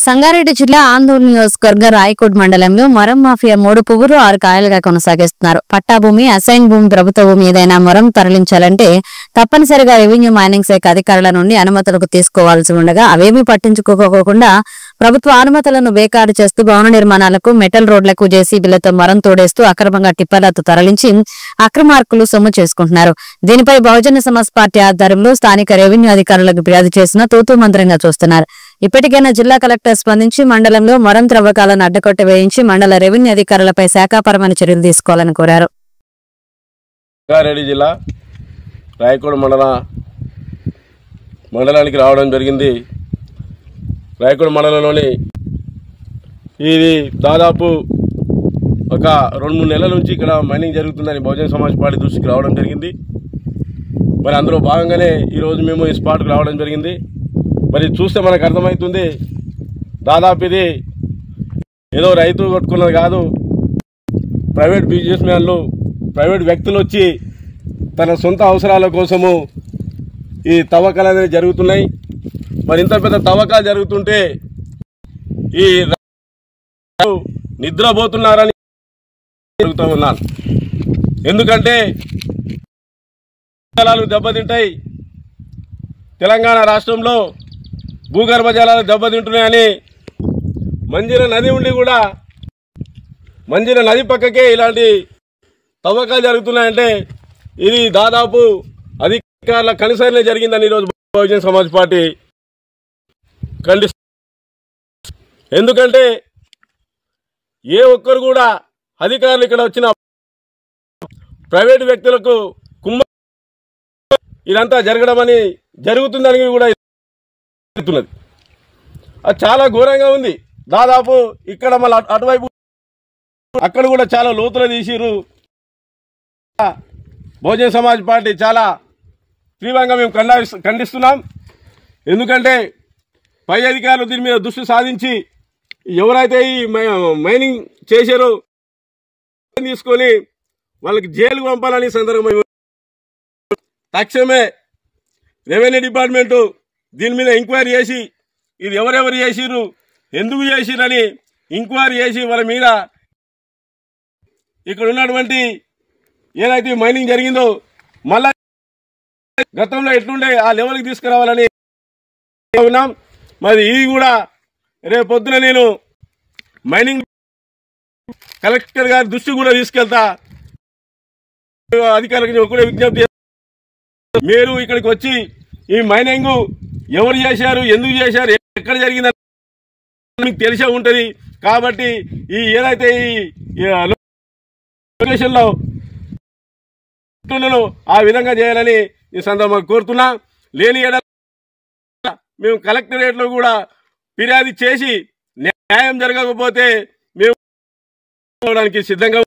సంగారెడ్డి జిల్లా ఆందోళన నియోజకవర్గ రాయకోట్ మండలంలో మరం మాఫియా 3 పువ్వులు 6 కాయలుగా కొనసాగిస్తున్నారు. పట్టాభూమి, అసైన్ భూమి, ప్రభుత్వ భూమి ఏదైనా మరం తరలించాలంటే తప్పనిసరిగా రెవెన్యూ మైనింగ్ శాఖ అధికారుల నుండి అనుమతులకు తీసుకోవాల్సి ఉండగా అవేమీ పట్టించుకోకుండా ప్రభుత్వ అనుమతులను బేఖారు చేస్తూ భవన నిర్మాణాలకు, మెటల్ రోడ్లకు జేసీబీలతో మరం తోడేస్తూ అక్రమంగా టిప్పర్లతో తరలించి అక్రమార్కులు సొమ్ము చేసుకుంటున్నారు. దీనిపై బహుజన సమాజ్ పార్టీ ఆధ్వర్యంలో స్థానిక రెవెన్యూ అధికారులకు ఫిర్యాదు చేసినా తూతూ మంత్రంగా చూస్తున్నారు. ఇప్పటికైనా జిల్లా కలెక్టర్ స్పందించి మండలంలో మరం త్రవ్వకాలను అడ్డకొట్టి వేయించి మండల రెవెన్యూ అధికారులపై శాఖాపరమైన చర్యలు తీసుకోవాలని కోరారు. సంగారెడ్డి జిల్లా రాయకోట్ మండలానికి రావడం జరిగింది. రాయకోట్ మండలంలోని ఇది దాదాపు ఒక 2-3 నెలల నుంచి ఇక్కడ మైనింగ్ జరుగుతుందని బహుజన సమాజ్ పార్టీ దృష్టికి రావడం జరిగింది. మరి అందులో భాగంగానే ఈరోజు మేము ఈ స్పాట్కి రావడం జరిగింది. మరి చూస్తే మనకు అర్థమవుతుంది, దాదాపు ఇది ఏదో రైతు కొట్టుకున్నది కాదు, ప్రైవేట్ బిజినెస్ మ్యాన్లు, ప్రైవేట్ వ్యక్తులు వచ్చి తన సొంత అవసరాల కోసము ఈ తవ్వకాలు అనేవి జరుగుతున్నాయి. మరి ఇంత పెద్ద తవ్వకాలు జరుగుతుంటే ఈ నిద్రపోతున్నారని జరుగుతూ ఉన్నాను. ఎందుకంటే జలాలు దెబ్బతింటాయి, తెలంగాణ రాష్ట్రంలో భూగర్భ జలాలు దెబ్బతింటున్నాయని మంజీర నది ఉండి కూడా మంజీర నది పక్కకే ఇలాంటి తవ్వకాలు జరుగుతున్నాయంటే ఇది దాదాపు అధికారుల కనుసరణే జరిగిందని ఈరోజు బహుజన సమాజ్ పార్టీ ఖండిస్తుంది. ఎందుకంటే ఏ ఒక్కరు కూడా అధికారులు ఇక్కడ వచ్చిన ప్రైవేటు వ్యక్తులకు ఇదంతా జరగడమని జరుగుతుందని కూడా చెప్తున్నది. అది చాలా ఘోరంగా ఉంది. దాదాపు ఇక్కడ మళ్ళీ అటువైపు అక్కడ కూడా చాలా లోతులు తీసిరు. బహుజన సమాజ్ పార్టీ చాలా తీవ్రంగా మేము ఖండిస్తున్నాం. ఎందుకంటే పై అధికారులు దీని మీద దృష్టి సాధించి ఎవరైతే ఈ మైనింగ్ చేశారో తీసుకొని వాళ్ళకి జైలుకు పంపాలని సందర్భం తక్షణమే రెవెన్యూ డిపార్ట్మెంటు దీని మీద ఎంక్వైరీ చేసి ఇది ఎవరెవరు చేసిరు, ఎందుకు చేసిరని ఎంక్వైరీ చేసి వాళ్ళ మీద ఇక్కడ ఉన్నటువంటి ఏదైతే మైనింగ్ జరిగిందో మళ్ళా గతంలో ఎట్లుండే ఆ లెవెల్కి తీసుకురావాలని ఉన్నాం. మరి ఇది కూడా రేపు పొద్దున నేను మైనింగ్ కలెక్టర్ గారి దృష్టి కూడా తీసుకెళ్తా. అధికారులకు కూడా విజ్ఞప్తి, మీరు ఇక్కడికి వచ్చి ఈ మైనింగ్ ఎవరు చేశారు, ఎందుకు చేశారు, ఎక్కడ జరిగిందని మీకు తెలిసే ఉంటుంది. కాబట్టి ఈ ఏదైతే ఈ లొకేషన్లో ఆ విధంగా చేయాలని ఈ సందర్భంగా కోరుతున్నా. లేని మేము కలెక్టరేట్లో కూడా ఫిర్యాదు చేసి న్యాయం జరగకపోతే మేము సిద్ధంగా